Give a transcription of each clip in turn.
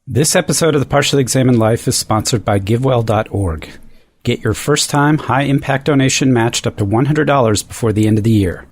This episode of The Partially Examined Life is sponsored by GiveWell.org. Get your first-time, high-impact donation matched up to $100 before the end of the year.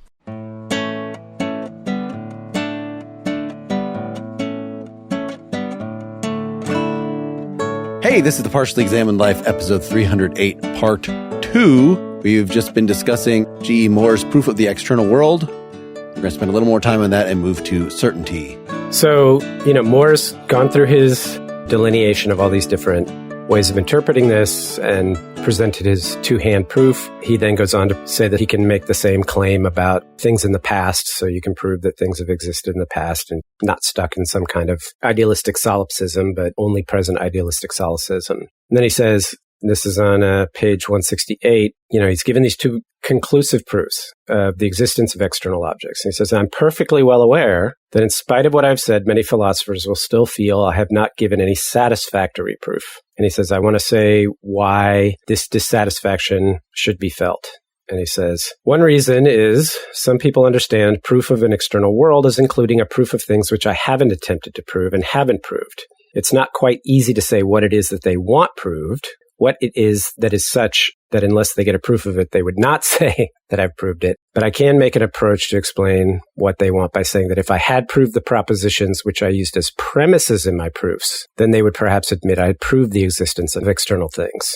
Hey, this is The Partially Examined Life, episode 308, part 2. We've just been discussing G.E. Moore's Proof of the External World. We're going to spend a little more time on that and move to certainty. So, Moore's gone through his delineation of all these different ways of interpreting this and presented his two-hand proof. He then goes on to say that he can make the same claim about things in the past, so you can prove that things have existed in the past and not stuck in some kind of idealistic solipsism, but only present idealistic solipsism. And then he says, this is on page 168, he's given these two conclusive proofs of the existence of external objects. And he says, I'm perfectly well aware that in spite of what I've said, many philosophers will still feel I have not given any satisfactory proof. And he says, I want to say why this dissatisfaction should be felt. And he says, one reason is some people understand proof of an external world as including a proof of things which I haven't attempted to prove and haven't proved. It's not quite easy to say what it is that they want proved, what it is that is such that unless they get a proof of it, they would not say that I've proved it. But I can make an approach to explain what they want by saying that if I had proved the propositions which I used as premises in my proofs, then they would perhaps admit I had proved the existence of external things.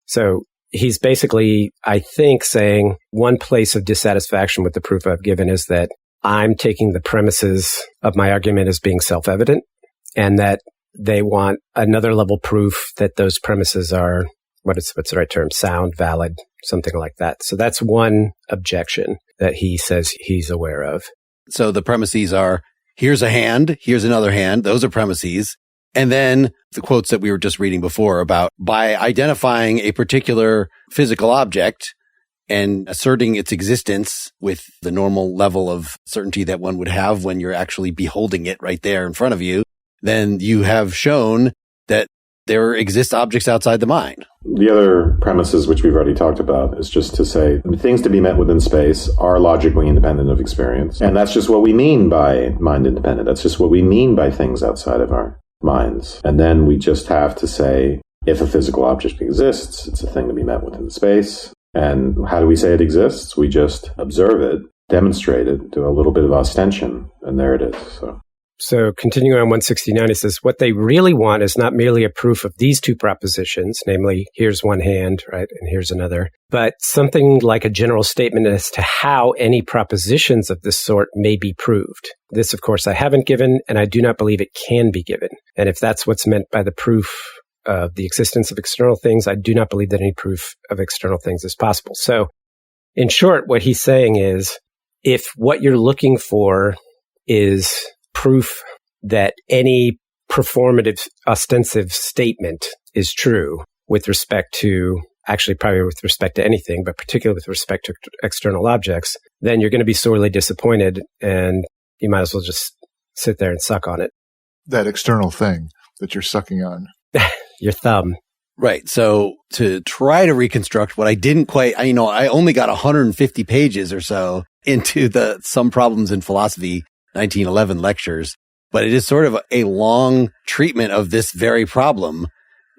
So he's basically, I think, saying one place of dissatisfaction with the proof I've given is that I'm taking the premises of my argument as being self-evident, and that they want another level proof that those premises are, what's the right term, sound, valid, something like that. So that's one objection that he says he's aware of. So the premises are, here's a hand, here's another hand. Those are premises. And then the quotes that we were just reading before about by identifying a particular physical object and asserting its existence with the normal level of certainty that one would have when you're actually beholding it right there in front of you, then you have shown that there exist objects outside the mind. The other premises, which we've already talked about, is just to say things to be met within space are logically independent of experience. And that's just what we mean by mind independent. That's just what we mean by things outside of our minds. And then we just have to say, if a physical object exists, it's a thing to be met within space. And how do we say it exists? We just observe it, demonstrate it, do a little bit of ostension, and there it is. So continuing on 169, it says, what they really want is not merely a proof of these two propositions, namely, here's one hand, right, and here's another, but something like a general statement as to how any propositions of this sort may be proved. This, of course, I haven't given, and I do not believe it can be given. And if that's what's meant by the proof of the existence of external things, I do not believe that any proof of external things is possible. So, in short, what he's saying is, if what you're looking for is proof that any performative, ostensive statement is true with respect to, actually probably with respect to anything, but particularly with respect to external objects, then you're going to be sorely disappointed and you might as well just sit there and suck on it. That external thing that you're sucking on. Your thumb. Right. So to try to reconstruct what I didn't quite, I only got 150 pages or so into the Some Problems in Philosophy 1911 lectures, but it is sort of a long treatment of this very problem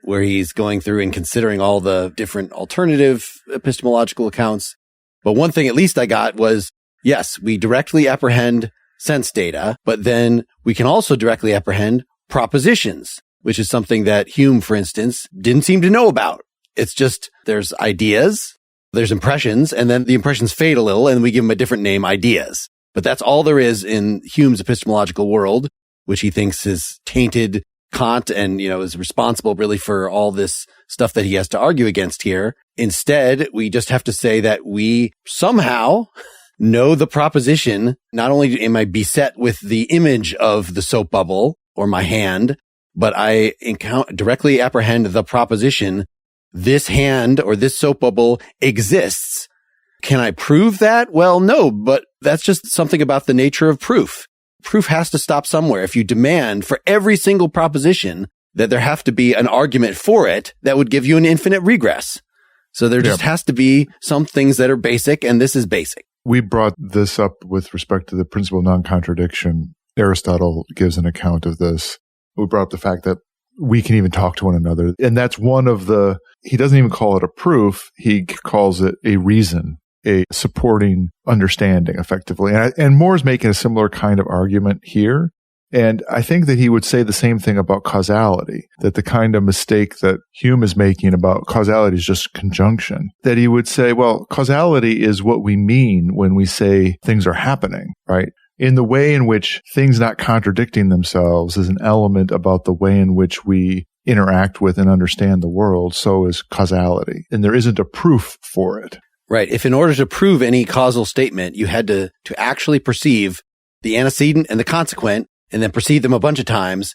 where he's going through and considering all the different alternative epistemological accounts. But one thing at least I got was, yes, we directly apprehend sense data, but then we can also directly apprehend propositions, which is something that Hume, for instance, didn't seem to know about. It's just there's ideas, there's impressions, and then the impressions fade a little and we give them a different name, ideas. But that's all there is in Hume's epistemological world, which he thinks has tainted Kant and, is responsible really for all this stuff that he has to argue against here. Instead, we just have to say that we somehow know the proposition. Not only am I beset with the image of the soap bubble or my hand, but I directly apprehend the proposition, this hand or this soap bubble exists. Can I prove that? Well, no, but that's just something about the nature of proof. Proof has to stop somewhere. If you demand for every single proposition that there have to be an argument for it, that would give you an infinite regress. So there just has to be some things that are basic, and this is basic. We brought this up with respect to the principle of non-contradiction. Aristotle gives an account of this we brought up the fact that we can even talk to one another. And that's one of he doesn't even call it a proof. He calls it a reason, a supporting understanding effectively. And Moore's making a similar kind of argument here. And I think that he would say the same thing about causality, that the kind of mistake that Hume is making about causality is just conjunction, that he would say, well, causality is what we mean when we say things are happening, right? In the way in which things not contradicting themselves is an element about the way in which we interact with and understand the world, so is causality. And there isn't a proof for it. Right. If in order to prove any causal statement, you had to actually perceive the antecedent and the consequent, and then perceive them a bunch of times,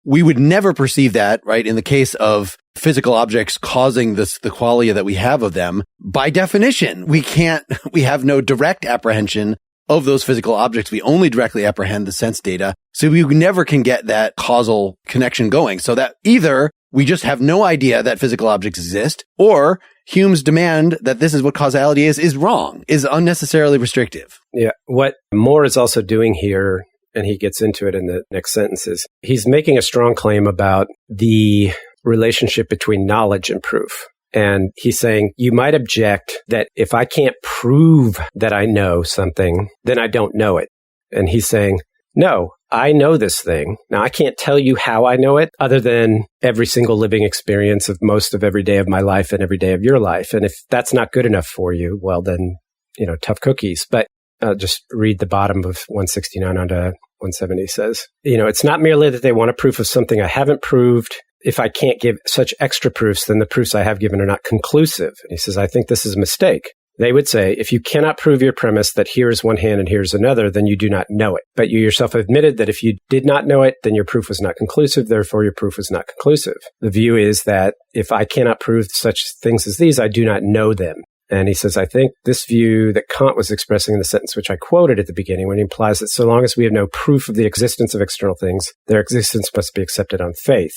we would never perceive that, right? In the case of physical objects causing the qualia that we have of them, by definition, we have no direct apprehension of those physical objects. We only directly apprehend the sense data. So we never can get that causal connection going. So that either we just have no idea that physical objects exist, or Hume's demand that this is what causality is wrong, is unnecessarily restrictive. Yeah. What Moore is also doing here, and he gets into it in the next sentences, he's making a strong claim about the relationship between knowledge and proof. And he's saying, you might object that if I can't prove that I know something, then I don't know it. And he's saying, no, I know this thing. Now, I can't tell you how I know it other than every single living experience of most of every day of my life and every day of your life. And if that's not good enough for you, well, then, tough cookies. But just read the bottom of 169 onto 170 says, it's not merely that they want a proof of something I haven't proved. If I can't give such extra proofs, then the proofs I have given are not conclusive. And he says, I think this is a mistake. They would say, if you cannot prove your premise that here is one hand and here's another, then you do not know it. But you yourself admitted that if you did not know it, then your proof was not conclusive. Therefore, your proof was not conclusive. The view is that if I cannot prove such things as these, I do not know them. And he says, I think this view that Kant was expressing in the sentence which I quoted at the beginning, when he implies that so long as we have no proof of the existence of external things, their existence must be accepted on faith.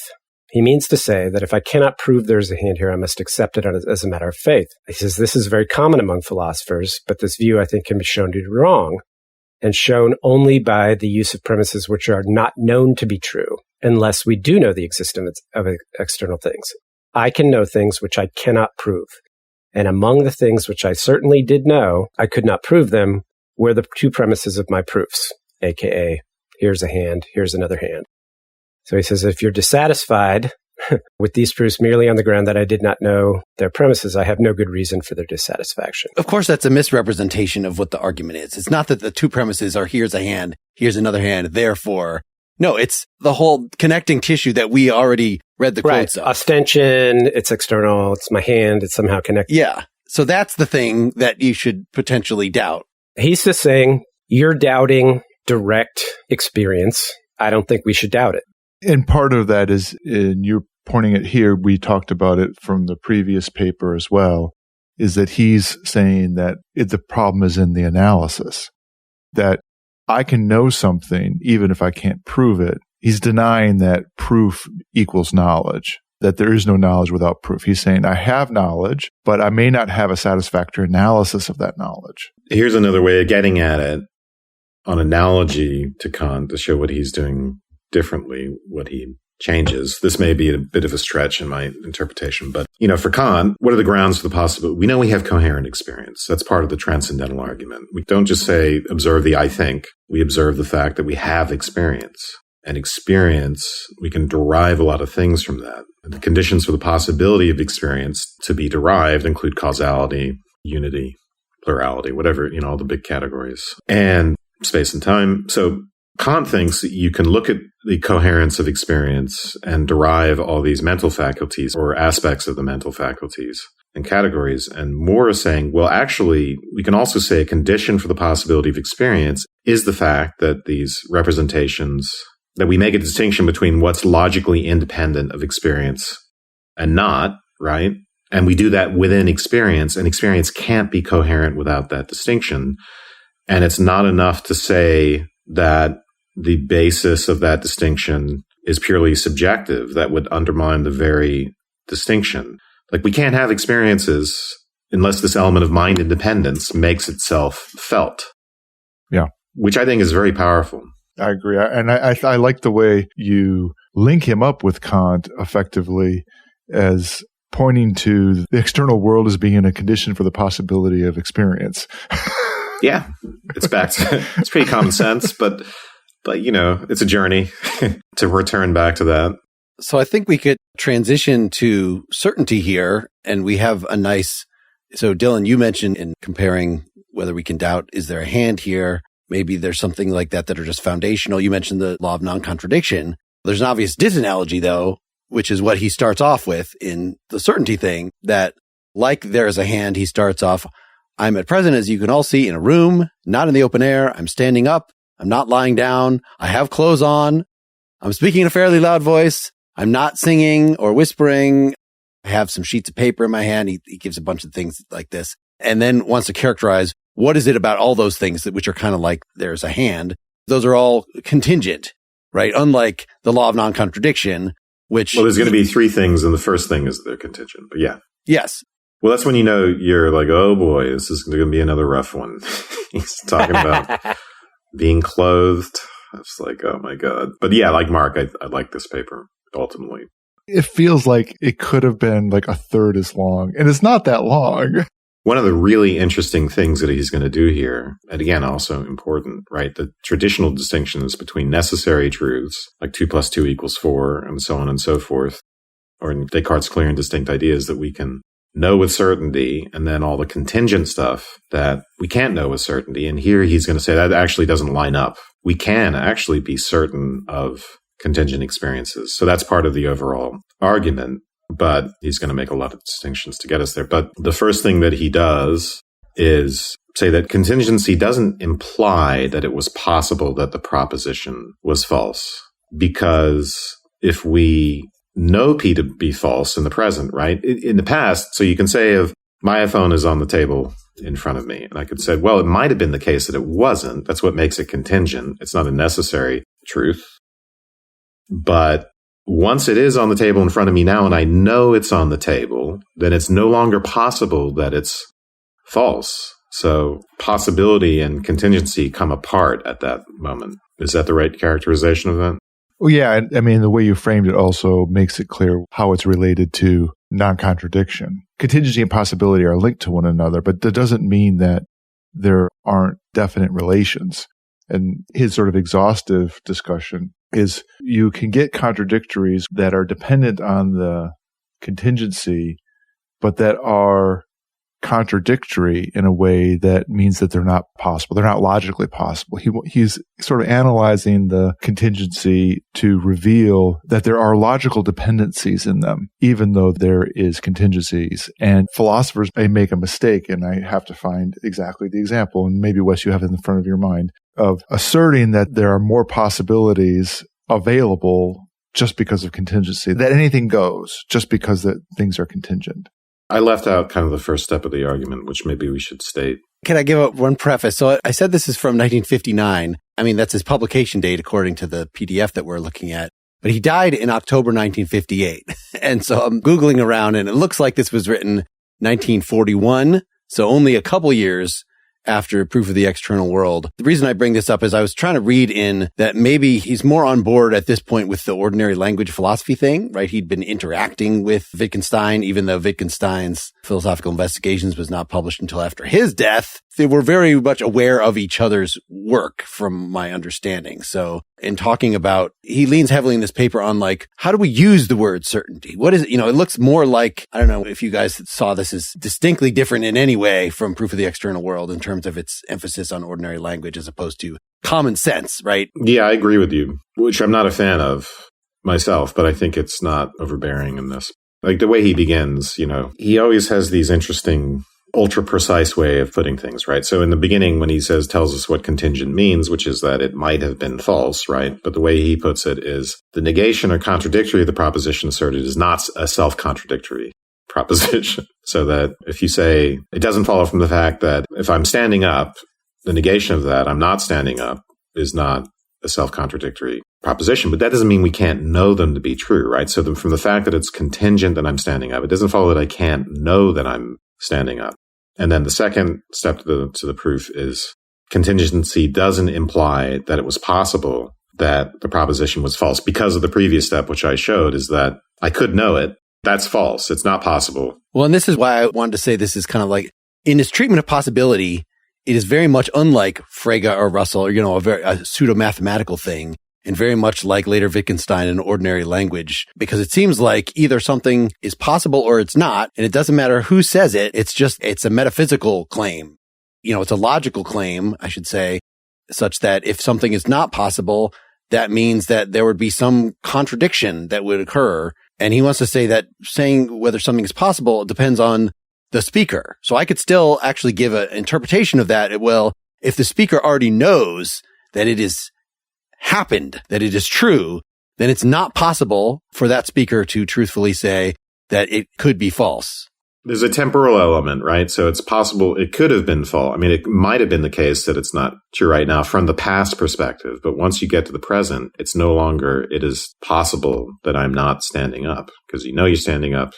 He means to say that if I cannot prove there is a hand here, I must accept it as a matter of faith. He says this is very common among philosophers, but this view I think can be shown to be wrong, and shown only by the use of premises which are not known to be true, unless we do know the existence of external things. I can know things which I cannot prove. And among the things which I certainly did know, I could not prove them, were the two premises of my proofs, aka, here's a hand, here's another hand. So he says, if you're dissatisfied with these proofs merely on the ground that I did not know their premises, I have no good reason for their dissatisfaction. Of course, that's a misrepresentation of what the argument is. It's not that the two premises are here's a hand, here's another hand, therefore. No, it's the whole connecting tissue that we already read the quotes of. Ostension, it's external, it's my hand, it's somehow connected. Yeah. So that's the thing that you should potentially doubt. He's just saying, you're doubting direct experience. I don't think we should doubt it. And part of that is, and you're pointing it here, we talked about it from the previous paper as well, is that he's saying that the problem is in the analysis, that I can know something even if I can't prove it. He's denying that proof equals knowledge, that there is no knowledge without proof. He's saying I have knowledge, but I may not have a satisfactory analysis of that knowledge. Here's another way of getting at it on analogy to Kant to show what he's doing differently, what he changes. This may be a bit of a stretch in my interpretation, but, for Kant, what are the grounds for the possibility? We know we have coherent experience. That's part of the transcendental argument. We don't just say, observe the I think. We observe the fact that we have experience. And experience, we can derive a lot of things from that. The conditions for the possibility of experience to be derived include causality, unity, plurality, whatever, all the big categories, and space and time. So Kant thinks that you can look at the coherence of experience and derive all these mental faculties or aspects of the mental faculties and categories. And Moore is saying, well, actually, we can also say a condition for the possibility of experience is the fact that these representations, that we make a distinction between what's logically independent of experience and not, right? And we do that within experience, and experience can't be coherent without that distinction. And it's not enough to say that the basis of that distinction is purely subjective. That would undermine the very distinction. Like, we can't have experiences unless this element of mind independence makes itself felt. Yeah. Which I think is very powerful. I agree. And I like the way you link him up with Kant effectively as pointing to the external world as being a condition for the possibility of experience. Yeah, it's back to, it's pretty common sense, but it's a journey to return back to that. So I think we could transition to certainty here, and we have a nice. So Dylan, you mentioned in comparing whether we can doubt, is there a hand here? Maybe there's something like that are just foundational. You mentioned the law of non-contradiction. There's an obvious disanalogy, though, which is what he starts off with in the certainty thing, that like there's a hand, he starts off, I'm at present, as you can all see, in a room, not in the open air. I'm standing up. I'm not lying down. I have clothes on. I'm speaking in a fairly loud voice. I'm not singing or whispering. I have some sheets of paper in my hand. He gives a bunch of things like this, and then wants to characterize what is it about all those things which are kind of like there's a hand. Those are all contingent, right? Unlike the law of non-contradiction, which... Well, there's going to be three things, and the first thing is they're contingent, but yeah. Yes. Well, that's when you know you're like, oh boy, this is going to be another rough one. He's talking about being clothed. I was like, oh my God. But yeah, like Mark, I like this paper, ultimately. It feels like it could have been like a third as long, and it's not that long. One of the really interesting things that he's going to do here, and again, also important, right? The traditional distinctions between necessary truths, like 2 + 2 = 4, and so on and so forth, or in Descartes' clear and distinct ideas that we can know with certainty, and then all the contingent stuff that we can't know with certainty. And here he's going to say that actually doesn't line up. We can actually be certain of contingent experiences. So that's part of the overall argument. But he's going to make a lot of distinctions to get us there. But the first thing that he does is say that contingency doesn't imply that it was possible that the proposition was false. Because if we know P to be false in the present, right? In the past, so you can say of my iPhone is on the table in front of me. And I could say, well, it might have been the case that it wasn't. That's what makes it contingent. It's not a necessary truth. But once it is on the table in front of me now, and I know it's on the table, then it's no longer possible that it's false. So possibility and contingency come apart at that moment. Is that the right characterization of that? Well, yeah. I mean, the way you framed it also makes it clear how it's related to non-contradiction. Contingency and possibility are linked to one another, but that doesn't mean that there aren't definite relations. And his sort of exhaustive discussion is you can get contradictories that are dependent on the contingency, but that are contradictory in a way that means that they're not possible. They're not logically possible. He's sort of analyzing the contingency to reveal that there are logical dependencies in them, even though there is contingencies. And philosophers may make a mistake, and I have to find exactly the example, and maybe, Wes, you have it in front of your mind, of asserting that there are more possibilities available just because of contingency, that anything goes just because that things are contingent. I left out kind of the first step of the argument, which maybe we should state. Can I give up one preface? So I said this is from 1959. I mean, that's his publication date according to the PDF that we're looking at. But he died in October 1958. And so I'm Googling around, and it looks like this was written 1941. So only a couple years after Proof of the External World. The reason I bring this up is I was trying to read in that maybe he's more on board at this point with the ordinary language philosophy thing, right? He'd been interacting with Wittgenstein, even though Wittgenstein's Philosophical Investigations was not published until after his death. They were very much aware of each other's work, from my understanding. So in talking about, he leans heavily in this paper on like, how do we use the word certainty? What is it? It looks more like, I don't know if you guys saw this as distinctly different in any way from Proof of the External World in terms of its emphasis on ordinary language as opposed to common sense, right? Yeah, I agree with you, which I'm not a fan of myself, but I think it's not overbearing in this. Like the way he begins, he always has these interesting ultra precise way of putting things, right? So in the beginning, when he tells us what contingent means, which is that it might have been false, right? But the way he puts it is the negation or contradictory of the proposition asserted is not a self-contradictory proposition. So that if you say it doesn't follow from the fact that if I'm standing up, the negation of that, I'm not standing up, is not a self-contradictory proposition. But that doesn't mean we can't know them to be true, right? So from the fact that it's contingent that I'm standing up, it doesn't follow that I can't know that I'm standing up. And then the second step to the proof is contingency doesn't imply that it was possible that the proposition was false because of the previous step, which I showed, is that I could know it. That's false. It's not possible. Well, and this is why I wanted to say this is kind of like, in his treatment of possibility, it is very much unlike Frege or Russell, or, a pseudo-mathematical thing, and very much like later Wittgenstein in ordinary language, because it seems like either something is possible or it's not, and it doesn't matter who says it. It's a metaphysical claim. It's a logical claim, I should say, such that if something is not possible, that means that there would be some contradiction that would occur. And he wants to say that saying whether something is possible depends on the speaker. So I could still actually give an interpretation of that. Well, if the speaker already knows that it is happened, that it is true, then it's not possible for that speaker to truthfully say that it could be false. There's a temporal element, right? So it's possible it could have been false. I mean, it might have been the case that it's not true right now from the past perspective. But once you get to the present, it's no longer, it is possible that I'm not standing up, because you're standing up.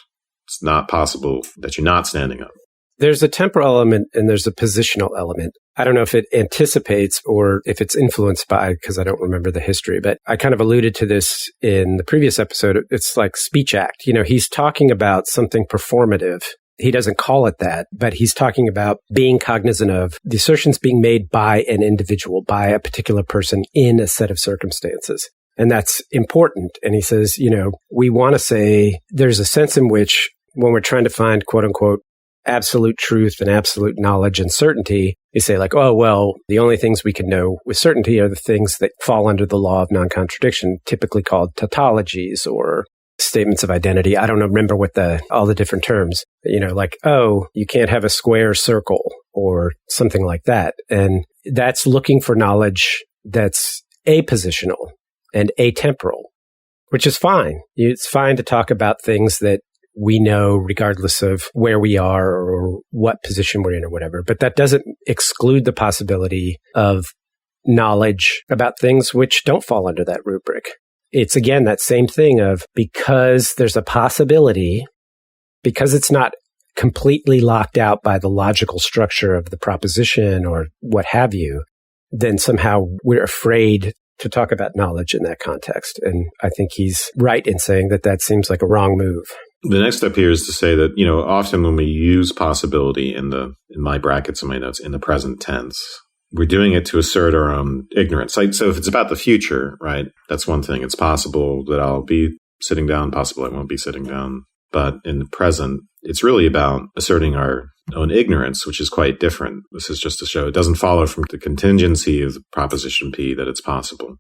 It's not possible that you're not standing up. There's a temporal element and there's a positional element. I don't know if it anticipates or if it's influenced by, because I don't remember the history, but I kind of alluded to this in the previous episode. It's like speech act. He's talking about something performative. He doesn't call it that, but he's talking about being cognizant of the assertions being made by an individual, by a particular person in a set of circumstances. And that's important. And he says, we want to say there's a sense in which when we're trying to find, quote unquote, absolute truth and absolute knowledge and certainty, you say like, oh, well, the only things we can know with certainty are the things that fall under the law of non-contradiction, typically called tautologies or statements of identity. I don't remember what all the different terms, like, oh, you can't have a square circle or something like that. And that's looking for knowledge that's apositional and atemporal, which is fine. It's fine to talk about things that we know regardless of where we are or what position we're in or whatever. But that doesn't exclude the possibility of knowledge about things which don't fall under that rubric. It's, again, that same thing of because there's a possibility, because it's not completely locked out by the logical structure of the proposition or what have you, then somehow we're afraid to talk about knowledge in that context. And I think he's right in saying that seems like a wrong move. The next step here is to say that, often when we use possibility in my brackets in my notes, in the present tense, we're doing it to assert our own ignorance. So if it's about the future, right, that's one thing. It's possible that I'll be sitting down, possible I won't be sitting down. But in the present, it's really about asserting our own ignorance, which is quite different. This is just to show it doesn't follow from the contingency of proposition P that it's possible,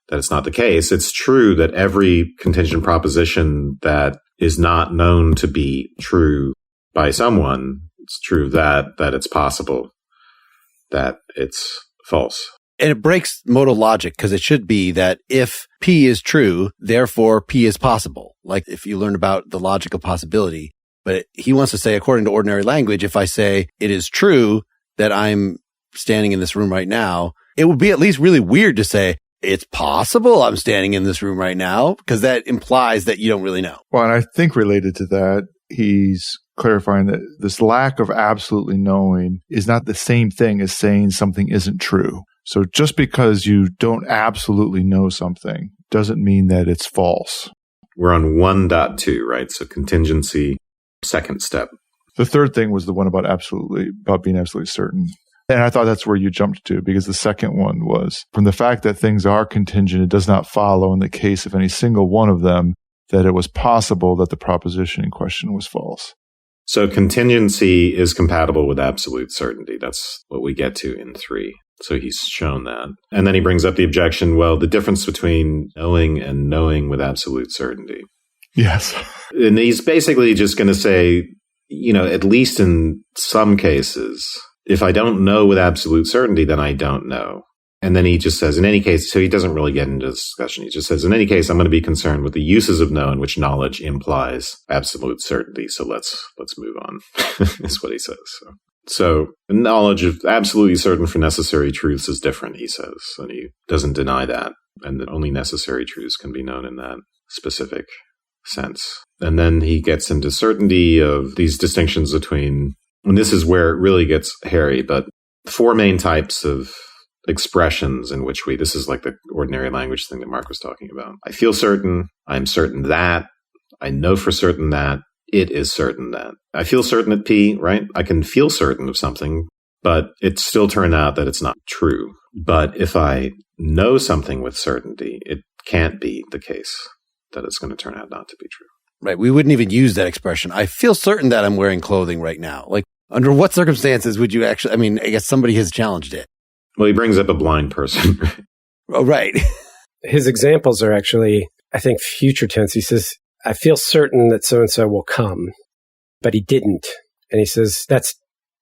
that it's not the case. It's true that every contingent proposition that is not known to be true by someone, it's true that it's possible that it's false. And it breaks modal logic because it should be that if P is true, therefore P is possible. Like if you learn about the logical possibility. But he wants to say, according to ordinary language, if I say it is true that I'm standing in this room right now, it would be at least really weird to say it's possible I'm standing in this room right now, because that implies that you don't really know. Well, and I think related to that, he's clarifying that this lack of absolutely knowing is not the same thing as saying something isn't true. So just because you don't absolutely know something doesn't mean that it's false. We're on 1.2, right? So contingency, second step. The third thing was the one about being absolutely certain. And I thought that's where you jumped to, because the second one was, from the fact that things are contingent, it does not follow in the case of any single one of them that it was possible that the proposition in question was false. So contingency is compatible with absolute certainty. That's what we get to in 3. So he's shown that. And then he brings up the objection, well, the difference between knowing and knowing with absolute certainty. Yes. And he's basically just going to say, at least in some cases, if I don't know with absolute certainty, then I don't know. And then he just says, in any case, so he doesn't really get into discussion. He just says, in any case, I'm going to be concerned with the uses of know in which knowledge implies absolute certainty. So let's move on, is what he says. So knowledge of absolutely certain for necessary truths is different, he says. And he doesn't deny that. And that only necessary truths can be known in that specific sense. And then he gets into certainty of these distinctions between, and this is where it really gets hairy, but 4 main types of expressions in which this is like the ordinary language thing that Mark was talking about. I feel certain, I'm certain that, I know for certain that, it is certain that. I feel certain at P, right? I can feel certain of something, but it still turned out that it's not true. But if I know something with certainty, it can't be the case that it's going to turn out not to be true. Right. We wouldn't even use that expression. I feel certain that I'm wearing clothing right now. Like, under what circumstances would you actually, I mean, I guess somebody has challenged it. Well, he brings up a blind person. Oh, right. His examples are actually, I think, future tense. He says, I feel certain that so-and-so will come, but he didn't. And he says that's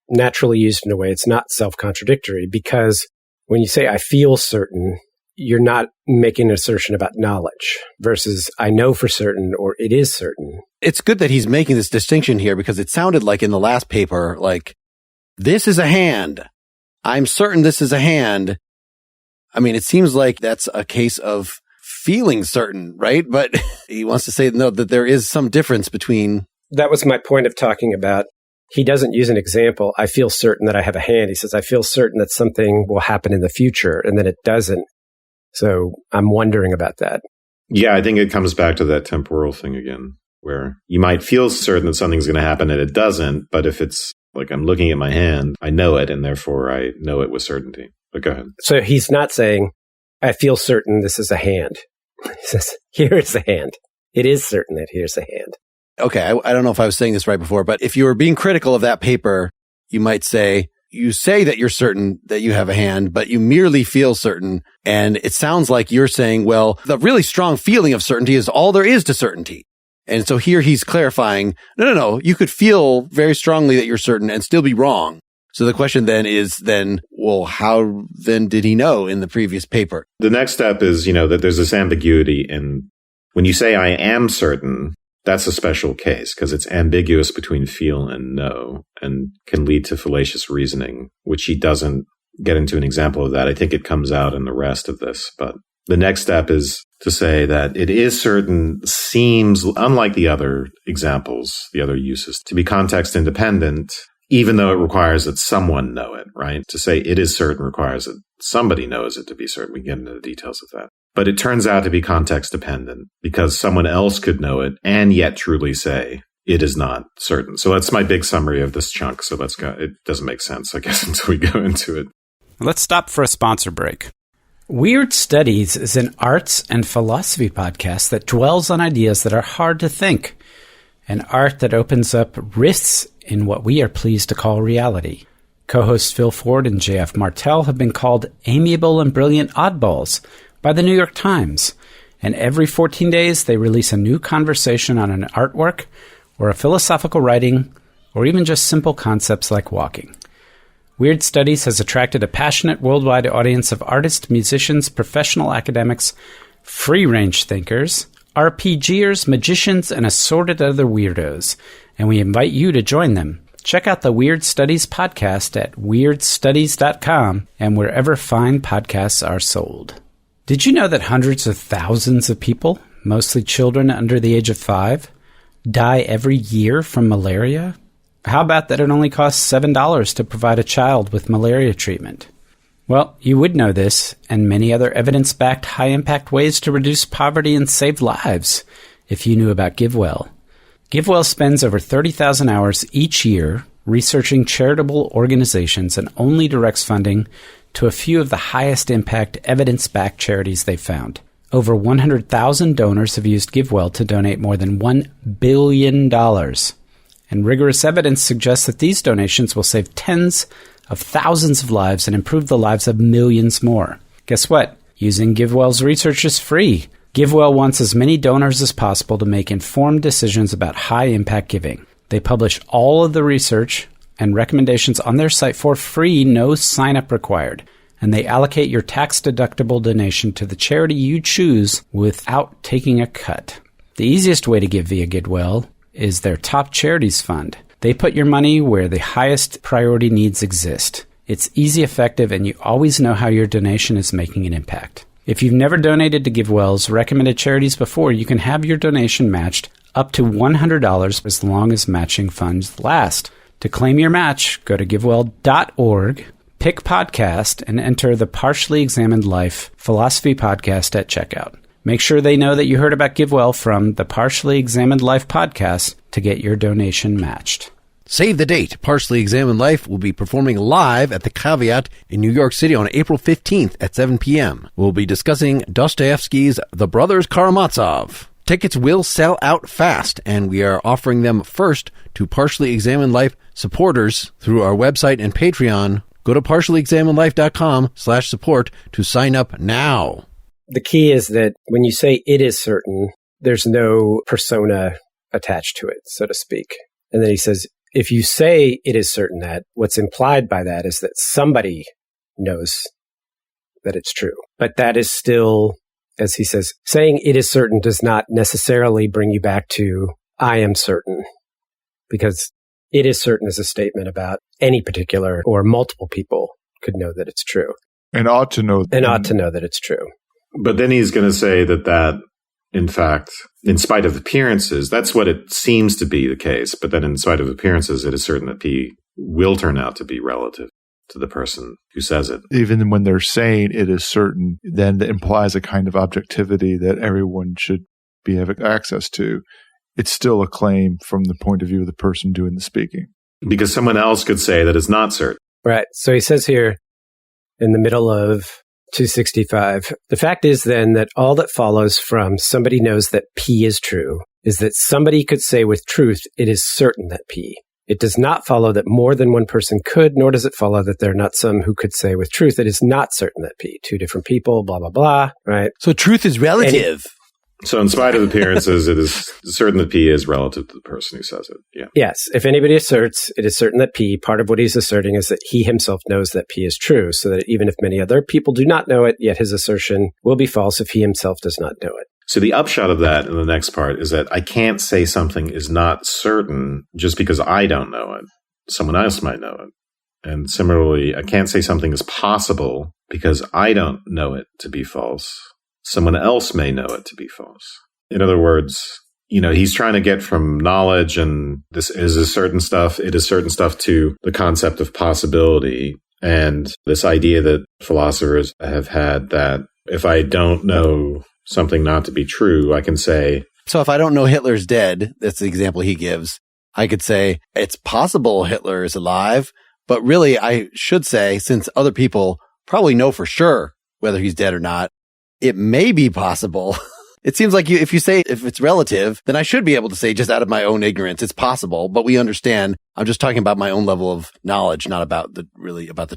naturally used in a way. It's not self-contradictory, because when you say I feel certain, you're not making an assertion about knowledge versus I know for certain or it is certain. It's good that he's making this distinction here, because it sounded like in the last paper, like, this is a hand. I'm certain this is a hand. I mean, it seems like that's a case of feeling certain, right? But he wants to say, no, that there is some difference between. That was my point of talking about. He doesn't use an example. I feel certain that I have a hand. He says, I feel certain that something will happen in the future, and then it doesn't. So I'm wondering about that. Yeah, I think it comes back to that temporal thing again, where you might feel certain that something's going to happen and it doesn't. But if it's like I'm looking at my hand, I know it, and therefore I know it with certainty. But go ahead. So he's not saying, I feel certain this is a hand. He says, here is a hand. It is certain that here's a hand. Okay, I don't know if I was saying this right before, but if you were being critical of that paper, you might say, you say that you're certain that you have a hand, but you merely feel certain. And it sounds like you're saying, well, the really strong feeling of certainty is all there is to certainty. And so here he's clarifying, no, you could feel very strongly that you're certain and still be wrong. So the question then is, well, how then did he know in the previous paper? The next step is, that there's this ambiguity. And when you say I am certain, that's a special case because it's ambiguous between feel and know and can lead to fallacious reasoning, which he doesn't get into an example of that. I think it comes out in the rest of this. But the next step is to say that it is certain seems, unlike the other examples, the other uses, to be context independent, even though it requires that someone know it, right? To say it is certain requires that somebody knows it to be certain. We get into the details of that. But it turns out to be context dependent because someone else could know it and yet truly say it is not certain. So that's my big summary of this chunk. So let's go. It doesn't make sense, I guess, until we go into it. Let's stop for a sponsor break. Weird Studies is an arts and philosophy podcast that dwells on ideas that are hard to think, an art that opens up rifts in what we are pleased to call reality. Co-hosts Phil Ford and J.F. Martell have been called amiable and brilliant oddballs by the New York Times, and every 14 days they release a new conversation on an artwork or a philosophical writing or even just simple concepts like walking. Weird Studies has attracted a passionate worldwide audience of artists, musicians, professional academics, free-range thinkers, RPGers, magicians, and assorted other weirdos, and we invite you to join them. Check out the Weird Studies podcast at weirdstudies.com and wherever fine podcasts are sold. Did you know that hundreds of thousands of people, mostly children under the age of 5, die every year from malaria? How about that it only costs $7 to provide a child with malaria treatment? Well, you would know this and many other evidence-backed, high-impact ways to reduce poverty and save lives if you knew about GiveWell. GiveWell spends over 30,000 hours each year researching charitable organizations and only directs funding to a few of the highest-impact, evidence-backed charities they've found. Over 100,000 donors have used GiveWell to donate more than $1 billion. And rigorous evidence suggests that these donations will save tens of thousands of lives and improve the lives of millions more. Guess what? Using GiveWell's research is free. GiveWell wants as many donors as possible to make informed decisions about high-impact giving. They publish all of the research and recommendations on their site for free, no sign-up required. And they allocate your tax-deductible donation to the charity you choose without taking a cut. The easiest way to give via GiveWell is their Top Charities Fund. They put your money where the highest priority needs exist. It's easy, effective, and you always know how your donation is making an impact. If you've never donated to GiveWell's recommended charities before, you can have your donation matched up to $100 as long as matching funds last. To claim your match, go to GiveWell.org, pick pick podcast and enter the Partially Examined Life Philosophy Podcast at checkout. Make sure they know that you heard about GiveWell from the Partially Examined Life podcast to get your donation matched. Save the date. Partially Examined Life will be performing live at the Caveat in New York City on April 15th at 7 p.m. We'll be discussing Dostoevsky's The Brothers Karamazov. Tickets will sell out fast, and we are offering them first to Partially Examined Life supporters through our website and Patreon. Go to partiallyexaminedlife.com/support to sign up now. The key is that when you say it is certain, there's no persona attached to it, so to speak. And then he says, if you say it is certain that, what's implied by that is that somebody knows that it's true. But that is still, as he says, saying it is certain does not necessarily bring you back to I am certain, because it is certain is a statement about any particular or multiple people could know that it's true. And ought to know. And ought to know that it's true. But then he's going to say that, in fact, in spite of appearances, that's what it seems to be the case. But then in spite of appearances, it is certain that P will turn out to be relative to the person who says it. Even when they're saying it is certain, then that implies a kind of objectivity that everyone should be having access to. It's still a claim from the point of view of the person doing the speaking. Because someone else could say that it's not certain. Right. So he says here in the middle of 265, the fact is then that all that follows from somebody knows that P is true is that somebody could say with truth, it is certain that P. It does not follow that more than one person could, nor does it follow that there are not some who could say with truth, it is not certain that P. Two different people, blah, blah, blah, right? So truth is relative. So in spite of appearances, it is certain that P is relative to the person who says it. Yeah. Yes. If anybody asserts it is certain that P, part of what he's asserting is that he himself knows that P is true, so that even if many other people do not know it, yet his assertion will be false if he himself does not know it. So the upshot of that in the next part is that I can't say something is not certain just because I don't know it. Someone else might know it. And similarly, I can't say something is possible because I don't know it to be false. Someone else may know it to be false. In other words, he's trying to get from knowledge and this is a certain stuff, it is certain stuff, to the concept of possibility and this idea that philosophers have had that if I don't know something not to be true, I can say... So if I don't know Hitler's dead, that's the example he gives, I could say, it's possible Hitler is alive, but really I should say, since other people probably know for sure whether he's dead or not, it may be possible. It seems like if you say if it's relative, then I should be able to say just out of my own ignorance, it's possible, but we understand. I'm just talking about my own level of knowledge, not about the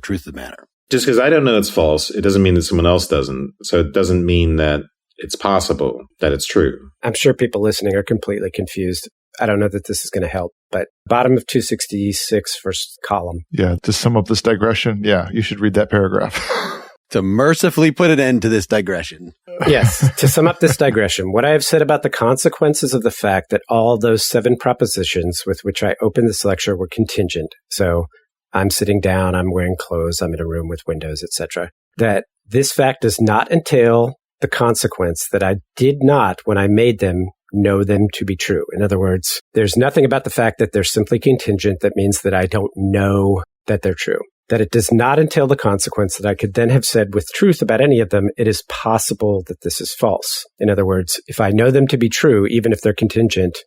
truth of the matter. Just because I don't know it's false, it doesn't mean that someone else doesn't. So it doesn't mean that it's possible that it's true. I'm sure people listening are completely confused. I don't know that this is going to help, but bottom of 266, first column. Yeah, to sum up this digression, you should read that paragraph. To mercifully put an end to this digression. Yes, to sum up this digression, what I have said about the consequences of the fact that all those 7 propositions with which I opened this lecture were contingent. So I'm sitting down, I'm wearing clothes, I'm in a room with windows, etc. That this fact does not entail the consequence that I did not, when I made them, know them to be true. In other words, there's nothing about the fact that they're simply contingent that means that I don't know that they're true. That it does not entail the consequence that I could then have said with truth about any of them, it is possible that this is false. In other words, if I know them to be true, even if they're contingent,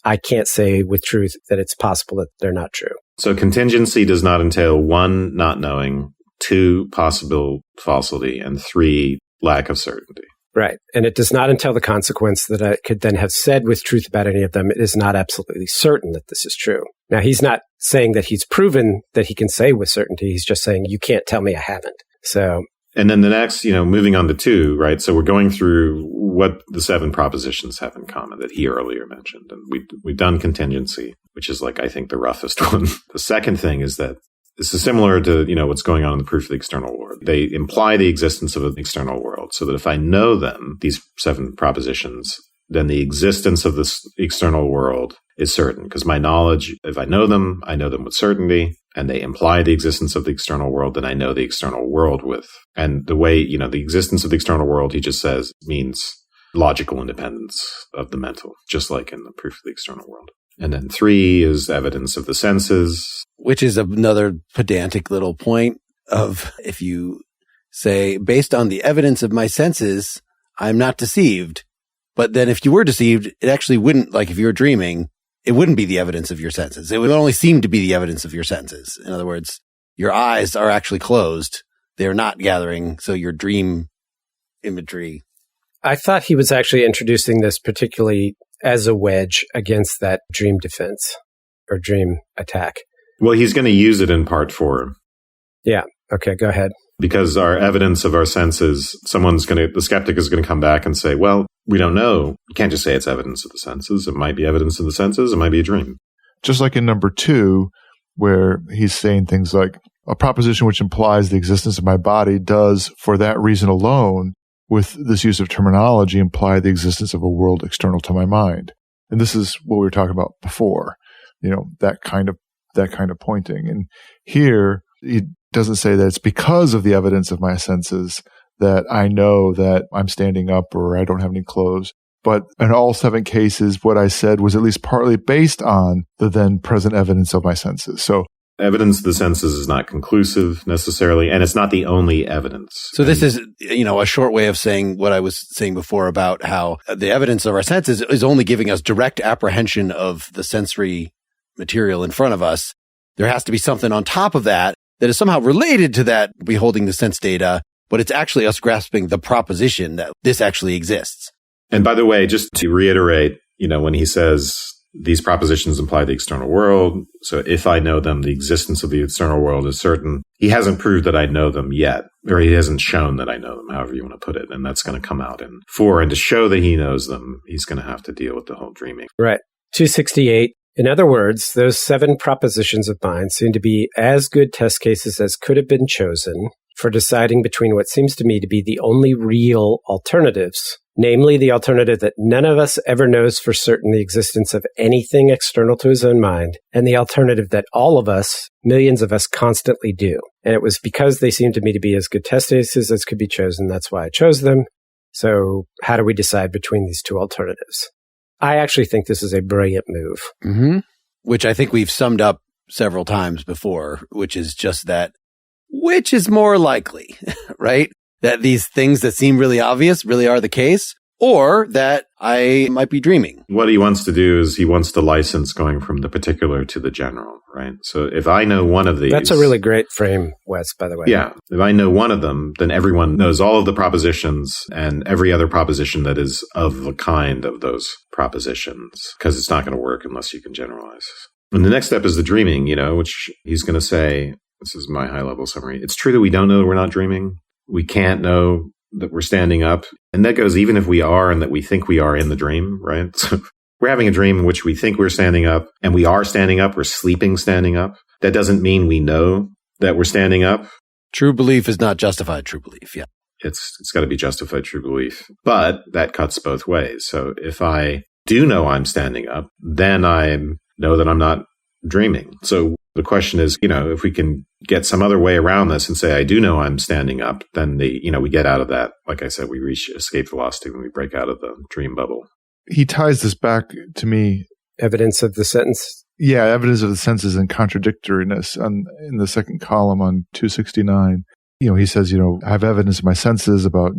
I can't say with truth that it's possible that they're not true. So contingency does not entail 1, not knowing, 2, possible falsity, and 3, lack of certainty. Right. And it does not entail the consequence that I could then have said with truth about any of them. It is not absolutely certain that this is true. Now, he's not saying that he's proven that he can say with certainty. He's just saying, you can't tell me I haven't. So. And then the next, moving on to 2, right? So we're going through what the 7 propositions have in common that he earlier mentioned. And we've done contingency, which is I think the roughest one. The second thing is that this is similar to, what's going on in the proof of the external world. They imply the existence of an external world so that if I know them, these 7 propositions, then the existence of this external world is certain because my knowledge, if I know them with certainty, and they imply the existence of the external world, then I know the external world with. And the way, the existence of the external world, he just says, means logical independence of the mental, just like in the proof of the external world. And then 3 is evidence of the senses. Which is another pedantic little point. of if you say, based on the evidence of my senses, I'm not deceived. But then if you were deceived, it actually wouldn't, like if you were dreaming, it wouldn't be the evidence of your senses. It would only seem to be the evidence of your senses. In other words, your eyes are actually closed. They're not gathering. So your dream imagery. I thought he was actually introducing this particularly as a wedge against that dream defense or dream attack. Well, he's going to use it in part 4. Yeah. Okay, go ahead. Because our evidence of our senses, the skeptic is going to come back and say, well, we don't know. You can't just say it's evidence of the senses. It might be evidence of the senses. It might be a dream. Just like in number 2, where he's saying things like, a proposition which implies the existence of my body does, for that reason alone, with this use of terminology, imply the existence of a world external to my mind. And this is what we were talking about before, that kind of pointing. And here, he doesn't say that it's because of the evidence of my senses that I know that I'm standing up or I don't have any clothes. But in all 7 cases, what I said was at least partly based on the then present evidence of my senses. So evidence of the senses is not conclusive necessarily, and it's not the only evidence. So this is, a short way of saying what I was saying before about how the evidence of our senses is only giving us direct apprehension of the sensory material in front of us. There has to be something on top of that is somehow related to that beholding the sense data, but it's actually us grasping the proposition that this actually exists. And by the way, just to reiterate, when he says these propositions imply the external world, so if I know them, the existence of the external world is certain. He hasn't proved that I know them yet, or he hasn't shown that I know them, however you want to put it. And that's going to come out in 4. And to show that he knows them, he's going to have to deal with the whole dreaming. Right. 268. In other words, those 7 propositions of mine seem to be as good test cases as could have been chosen for deciding between what seems to me to be the only real alternatives, namely the alternative that none of us ever knows for certain the existence of anything external to his own mind, and the alternative that all of us, millions of us, constantly do. And it was because they seemed to me to be as good test cases as could be chosen. That's why I chose them. So how do we decide between these 2 alternatives? I actually think this is a brilliant move. Mm-hmm. Which I think we've summed up several times before, which is just that, which is more likely, right? That these things that seem really obvious really are the case, or that I might be dreaming. What he wants to do is he wants to license going from the particular to the general, right? So if I know one of these... That's a really great frame, Wes, by the way. Yeah. If I know one of them, then everyone knows all of the propositions and every other proposition that is of the kind of those propositions, because it's not going to work unless you can generalize. And the next step is the dreaming, which he's going to say, this is my high-level summary, it's true that we don't know that we're not dreaming. We can't know that we're standing up. And that goes even if we are and that we think we are in the dream, right? So we're having a dream in which we think we're standing up and we are standing up, we're sleeping standing up. That doesn't mean we know that we're standing up. True belief is not justified true belief, yeah. It's got to be justified true belief. But that cuts both ways. So if I do know I'm standing up, then I know that I'm not dreaming. So the question is, if we can get some other way around this and say, I do know I'm standing up, then we get out of that. Like I said, we reach escape velocity when we break out of the dream bubble. He ties this back to me. Evidence of the sentence? Yeah, evidence of the senses and contradictoriness in the second column on 269. He says, I have evidence of my senses about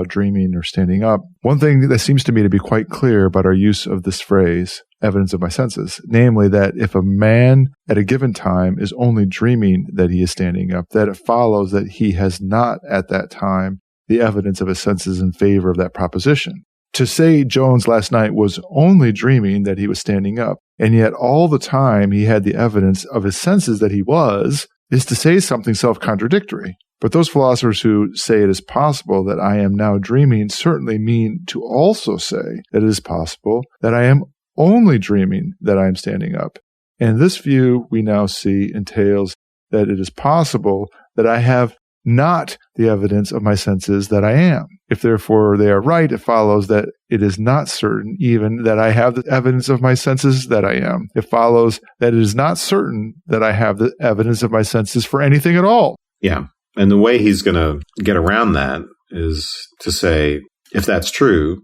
dreaming or standing up. One thing that seems to me to be quite clear about our use of this phrase, evidence of my senses, namely that if a man at a given time is only dreaming that he is standing up, that it follows that he has not at that time the evidence of his senses in favor of that proposition. To say Jones last night was only dreaming that he was standing up, and yet all the time he had the evidence of his senses that he was, is to say something self-contradictory. But those philosophers who say it is possible that I am now dreaming certainly mean to also say that it is possible that I am only dreaming that I am standing up. And this view we now see entails that it is possible that I have not the evidence of my senses that I am. If therefore they are right, it follows that it is not certain even that I have the evidence of my senses that I am. It follows that it is not certain that I have the evidence of my senses for anything at all. Yeah. And the way he's going to get around that is to say, if that's true,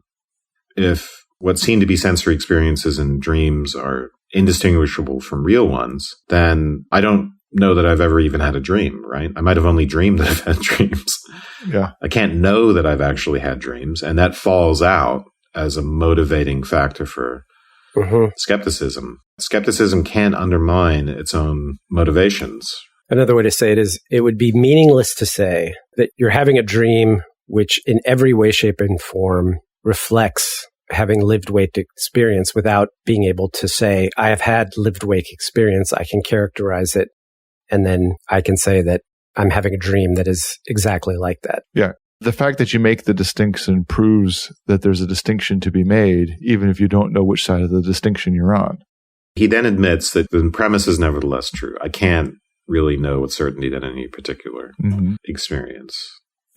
if what seem to be sensory experiences and dreams are indistinguishable from real ones, then I don't know that I've ever even had a dream, right? I might have only dreamed that I've had dreams. Yeah. I can't know that I've actually had dreams. And that falls out as a motivating factor for skepticism. Skepticism can undermine its own motivations. Another way to say it is, it would be meaningless to say that you're having a dream which in every way, shape, and form reflects having lived wake experience without being able to say, I have had lived wake experience. I can characterize it. And then I can say that I'm having a dream that is exactly like that. Yeah. The fact that you make the distinction proves that there's a distinction to be made, even if you don't know which side of the distinction you're on. He then admits that the premise is nevertheless true. I can't really know with certainty that any particular experience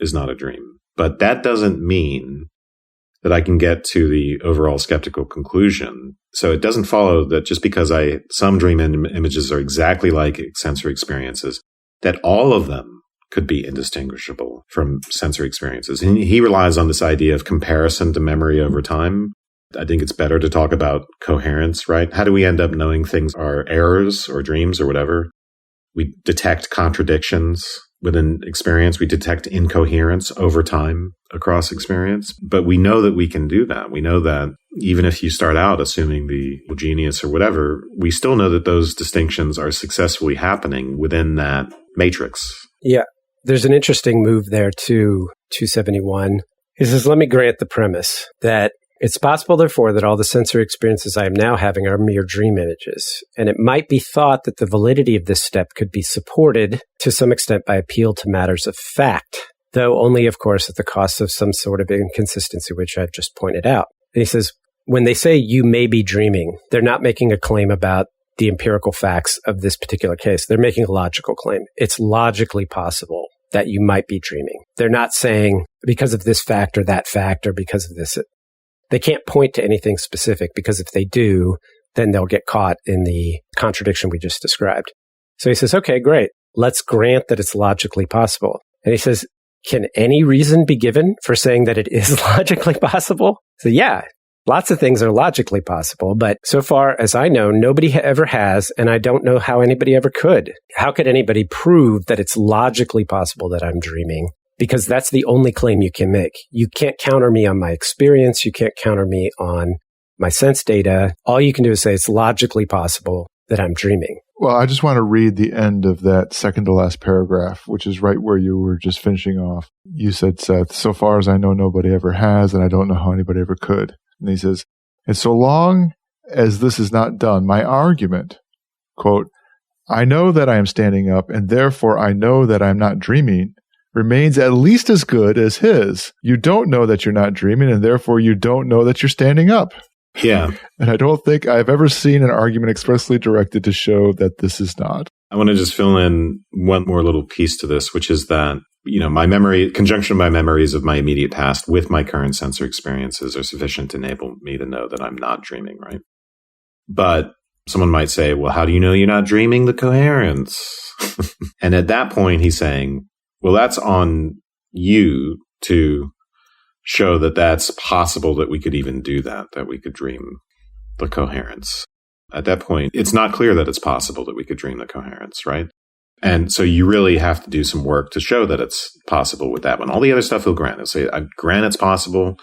is not a dream. But that doesn't mean that I can get to the overall skeptical conclusion. So it doesn't follow that just because some dream images are exactly like sensory experiences, that all of them could be indistinguishable from sensory experiences. And he relies on this idea of comparison to memory over time. I think it's better to talk about coherence, right? How do we end up knowing things are errors or dreams or whatever? We detect contradictions within experience. We detect incoherence over time across experience. But we know that we can do that. We know that even if you start out assuming the genius or whatever, we still know that those distinctions are successfully happening within that matrix. Yeah. There's an interesting move there too, 271. He says, let me grant the premise that it's possible, therefore, that all the sensory experiences I am now having are mere dream images. And it might be thought that the validity of this step could be supported to some extent by appeal to matters of fact, though only, of course, at the cost of some sort of inconsistency, which I've just pointed out. And he says, when they say you may be dreaming, they're not making a claim about the empirical facts of this particular case. They're making a logical claim. It's logically possible that you might be dreaming. They're not saying because of this fact or that fact or because of this. They can't point to anything specific, because if they do, then they'll get caught in the contradiction we just described. So he says, okay, great. Let's grant that it's logically possible. And he says, can any reason be given for saying that it is logically possible? So yeah, lots of things are logically possible, but so far as I know, nobody ever has, and I don't know how anybody ever could. How could anybody prove that it's logically possible that I'm dreaming? Because that's the only claim you can make. You can't counter me on my experience. You can't counter me on my sense data. All you can do is say it's logically possible that I'm dreaming. Well, I just want to read the end of that second to last paragraph, which is right where you were just finishing off. You said, Seth, so far as I know, nobody ever has, and I don't know how anybody ever could. And he says, and so long as this is not done, my argument, quote, I know that I am standing up, and therefore I know that I'm not dreaming, remains at least as good as his. You don't know that you're not dreaming, and therefore you don't know that you're standing up. Yeah. And I don't think I've ever seen an argument expressly directed to show that this is not. I want to just fill in one more little piece to this, which is that, my memory, conjunction of my memories of my immediate past with my current sensory experiences are sufficient to enable me to know that I'm not dreaming, right? But someone might say, well, how do you know you're not dreaming? The coherence. And at that point, he's saying, well, that's on you to show that that's possible that we could even do that we could dream the coherence. At that point, it's not clear that it's possible that we could dream the coherence, right? And so you really have to do some work to show that it's possible with that one. All the other stuff he'll grant. He'll say, I grant it's possible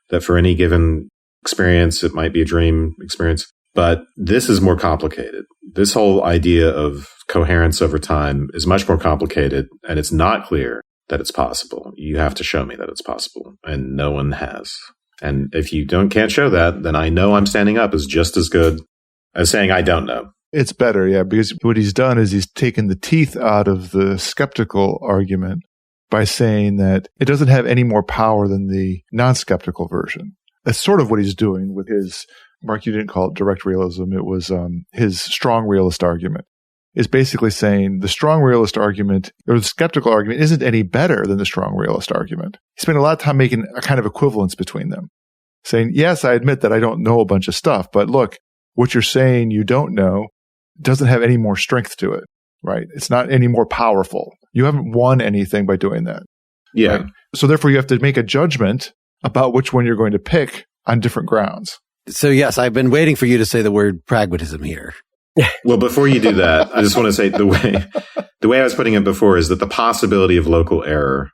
that for any given experience, it might be a dream experience. But this is more complicated. This whole idea of coherence over time is much more complicated, and it's not clear that it's possible. You have to show me that it's possible, and no one has. And if you can't show that, then I know I'm standing up is just as good as saying I don't know. It's better, yeah, because what he's done is he's taken the teeth out of the skeptical argument by saying that it doesn't have any more power than the non-skeptical version. That's sort of what he's doing with his, Mark, you didn't call it direct realism. It was his strong realist argument. Is basically saying the strong realist argument or the skeptical argument isn't any better than the strong realist argument. He spent a lot of time making a kind of equivalence between them, saying, yes, I admit that I don't know a bunch of stuff, but look, what you're saying you don't know doesn't have any more strength to it, right? It's not any more powerful. You haven't won anything by doing that. Yeah. Right? So therefore you have to make a judgment about which one you're going to pick on different grounds. So yes, I've been waiting for you to say the word pragmatism here. Well, before you do that, I just want to say the way I was putting it before is that the possibility of local error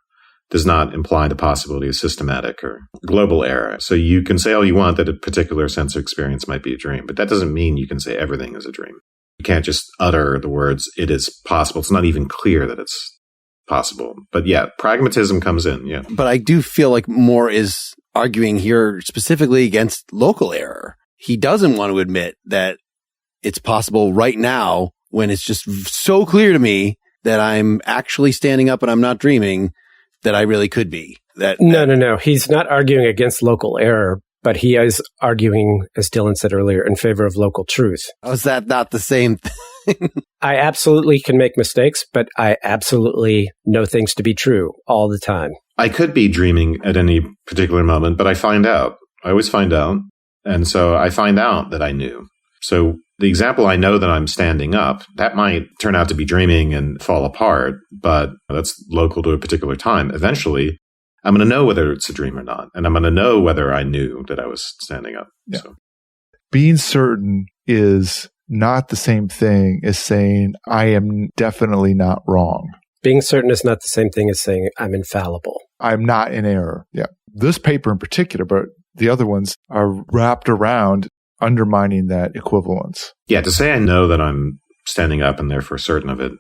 does not imply the possibility of systematic or global error. So you can say all you want that a particular sense of experience might be a dream, but that doesn't mean you can say everything is a dream. You can't just utter the words, it is possible. It's not even clear that it's possible. But yeah, pragmatism comes in, yeah. But I do feel like Moore is arguing here specifically against local error. He doesn't want to admit that it's possible right now when it's just so clear to me that I'm actually standing up and I'm not dreaming that I really could be. No. He's not arguing against local error, but he is arguing, as Dylan said earlier, in favor of local truth. How is that not the same thing? I absolutely can make mistakes, but I absolutely know things to be true all the time. I could be dreaming at any particular moment, but I find out. I always find out. And so I find out that I knew. So the example I know that I'm standing up, that might turn out to be dreaming and fall apart, but that's local to a particular time. Eventually, I'm going to know whether it's a dream or not. And I'm going to know whether I knew that I was standing up. Yeah. So. Being certain is not the same thing as saying, I am definitely not wrong. Being certain is not the same thing as saying, I'm infallible. I'm not in error. Yeah. This paper in particular, but the other ones are wrapped around undermining that equivalence. Yeah, to say I know that I'm standing up and therefore certain of it,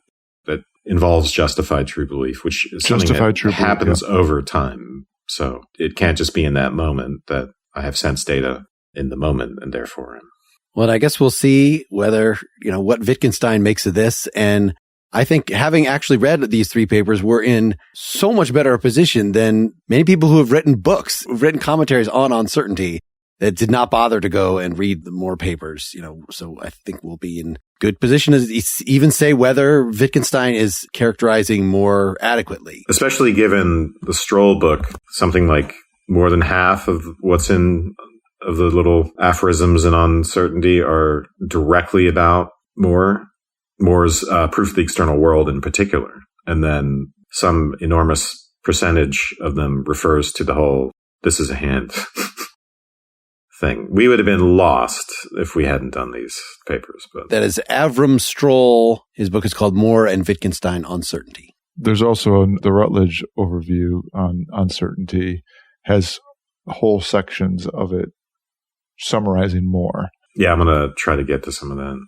that involves justified true belief, which is something that happens over time. So it can't just be in that moment that I have sense data in the moment and therefore am. Well, I guess we'll see whether, what Wittgenstein makes of this. And I think having actually read these three papers, we're in so much better a position than many people who have written books, who've written commentaries on uncertainty that did not bother to go and read more papers, so I think we'll be in good position to even say whether Wittgenstein is characterizing more adequately. Especially given the Stroll book, something like more than half of what's in of the little aphorisms and uncertainty are directly about Moore's proof of the external world in particular. And then some enormous percentage of them refers to the whole, this is a hand thing. We would have been lost if we hadn't done these papers. But that is Avram Stroll. His book is called Moore and Wittgenstein Uncertainty. There's also the Routledge overview on uncertainty, has whole sections of it summarizing Moore. Yeah, I'm going to try to get to some of that.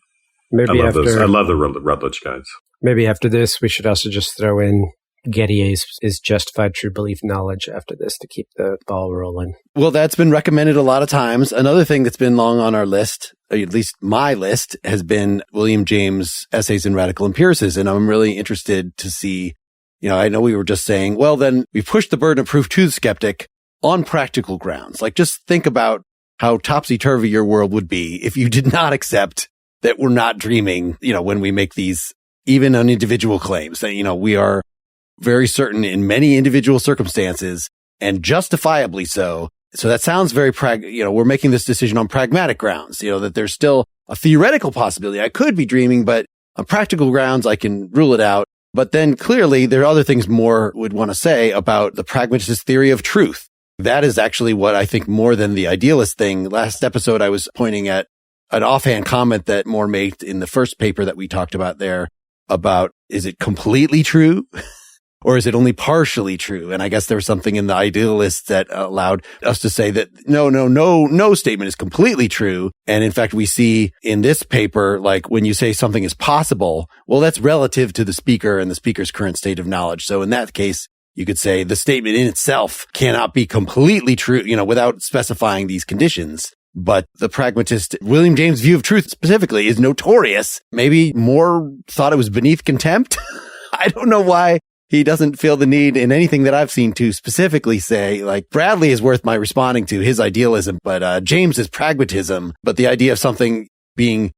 Maybe I love the Routledge guides. Maybe after this, we should also just throw in Getty is justified true belief knowledge after this to keep the ball rolling. Well, that's been recommended a lot of times. Another thing that's been long on our list, or at least my list, has been William James' Essays in Radical Empiricism. And I'm really interested to see, I know we were just saying, well, then we push the burden of proof to the skeptic on practical grounds. Like, just think about how topsy-turvy your world would be if you did not accept that we're not dreaming, when we make these, even on individual claims, that, we are very certain in many individual circumstances and justifiably so. So that sounds very we're making this decision on pragmatic grounds, that there's still a theoretical possibility. I could be dreaming, but on practical grounds, I can rule it out. But then clearly there are other things Moore would want to say about the pragmatist theory of truth. That is actually what I think more than the idealist thing. Last episode, I was pointing at an offhand comment that Moore made in the first paper that we talked about there about, is it completely true? Or is it only partially true? And I guess there was something in the idealists that allowed us to say that no statement is completely true. And in fact, we see in this paper, like when you say something is possible, well, that's relative to the speaker and the speaker's current state of knowledge. So in that case, you could say the statement in itself cannot be completely true, without specifying these conditions. But the pragmatist William James' view of truth specifically is notorious. Maybe Moore thought it was beneath contempt. I don't know why he doesn't feel the need in anything that I've seen to specifically say, like, Bradley is worth my responding to his idealism, but James's pragmatism. But the idea of something being,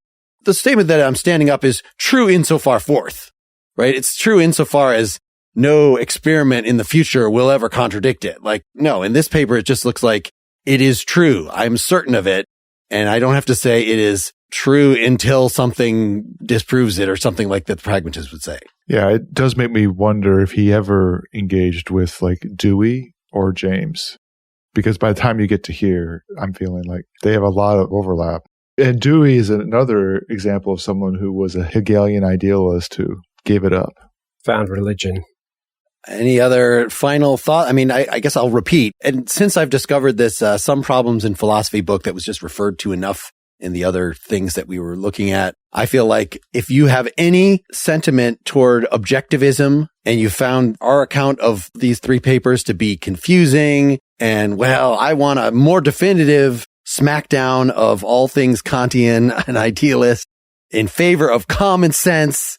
the statement that I'm standing up is true insofar forth, right? It's true insofar as no experiment in the future will ever contradict it. Like, no, in this paper, it just looks like it is true. I'm certain of it. And I don't have to say it is true until something disproves it or something like that the pragmatist would say. Yeah, it does make me wonder if he ever engaged with like Dewey or James, because by the time you get to here, I'm feeling like they have a lot of overlap. And Dewey is another example of someone who was a Hegelian idealist who gave it up. Found religion. Any other final thought? I mean, I guess I'll repeat. And since I've discovered this Some Problems in Philosophy book that was just referred to enough in the other things that we were looking at, I feel like if you have any sentiment toward objectivism and you found our account of these 3 papers to be confusing and, well, I want a more definitive smackdown of all things Kantian and idealist in favor of common sense,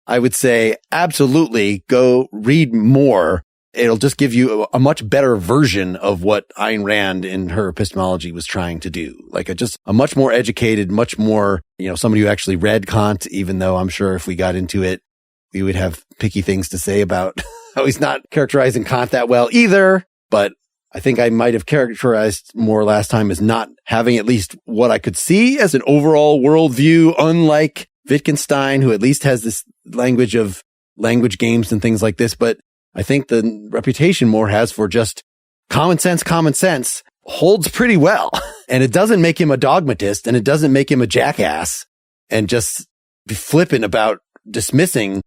I would say absolutely go read more. It'll just give you a much better version of what Ayn Rand in her epistemology was trying to do. Like just a much more educated, much more, somebody who actually read Kant, even though I'm sure if we got into it, we would have picky things to say about how he's not characterizing Kant that well either. But I think I might have characterized more last time as not having at least what I could see as an overall worldview, unlike Wittgenstein, who at least has this language of language games and things like this. But I think the reputation Moore has for just common sense holds pretty well. And it doesn't make him a dogmatist and it doesn't make him a jackass and just be flippant about dismissing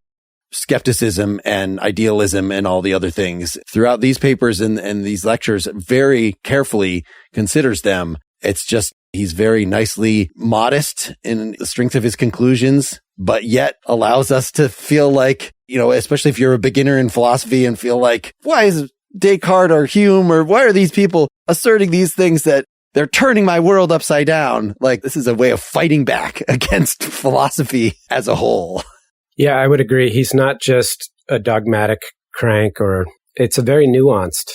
skepticism and idealism and all the other things. Throughout these papers and these lectures, very carefully considers them. It's just, he's very nicely modest in the strength of his conclusions, but yet allows us to feel like, especially if you're a beginner in philosophy and feel like, why is Descartes or Hume or why are these people asserting these things that they're turning my world upside down? Like, this is a way of fighting back against philosophy as a whole. Yeah, I would agree. He's not just a dogmatic crank, it's a very nuanced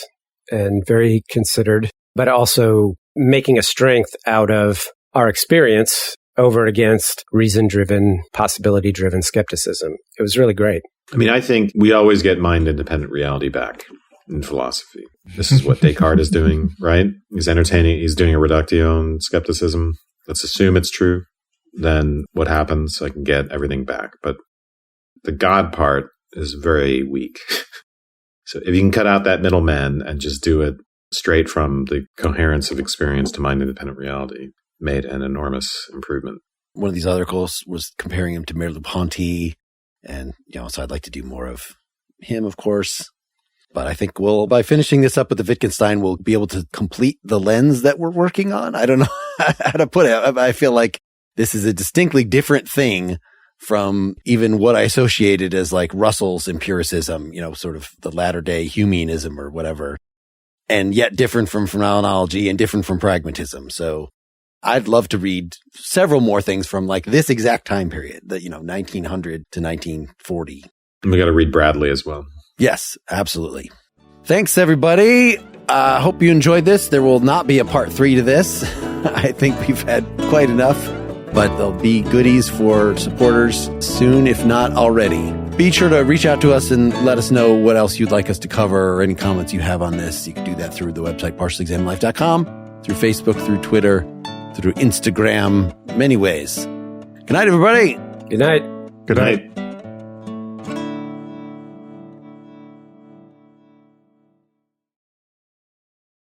and very considered, but also making a strength out of our experience over against reason-driven, possibility-driven skepticism. It was really great. I mean, I think we always get mind-independent reality back in philosophy. This is what Descartes is doing, right? He's doing a reductio in skepticism. Let's assume it's true. Then what happens? I can get everything back. But the God part is very weak. So if you can cut out that middleman and just do it straight from the coherence of experience to mind-independent reality, made an enormous improvement. One of these articles was comparing him to Merleau-Ponty, and so I'd like to do more of him, of course. But I think by finishing this up with the Wittgenstein, we'll be able to complete the lens that we're working on. I don't know how to put it. I feel like this is a distinctly different thing from even what I associated as like Russell's empiricism, sort of the latter day Humeanism or whatever, and yet different from phenomenology and different from pragmatism. So I'd love to read several more things from like this exact time period, that 1900 to 1940. And we got to read Bradley as well. Yes, absolutely. Thanks, everybody. Hope you enjoyed this. There will not be a part 3 to this. I think we've had quite enough, but there'll be goodies for supporters soon, if not already. Be sure to reach out to us and let us know what else you'd like us to cover or any comments you have on this. You can do that through the website, partiallyexaminedlife.com, through Facebook, through Twitter, through Instagram, many ways. Good night, everybody. Good night. Good night.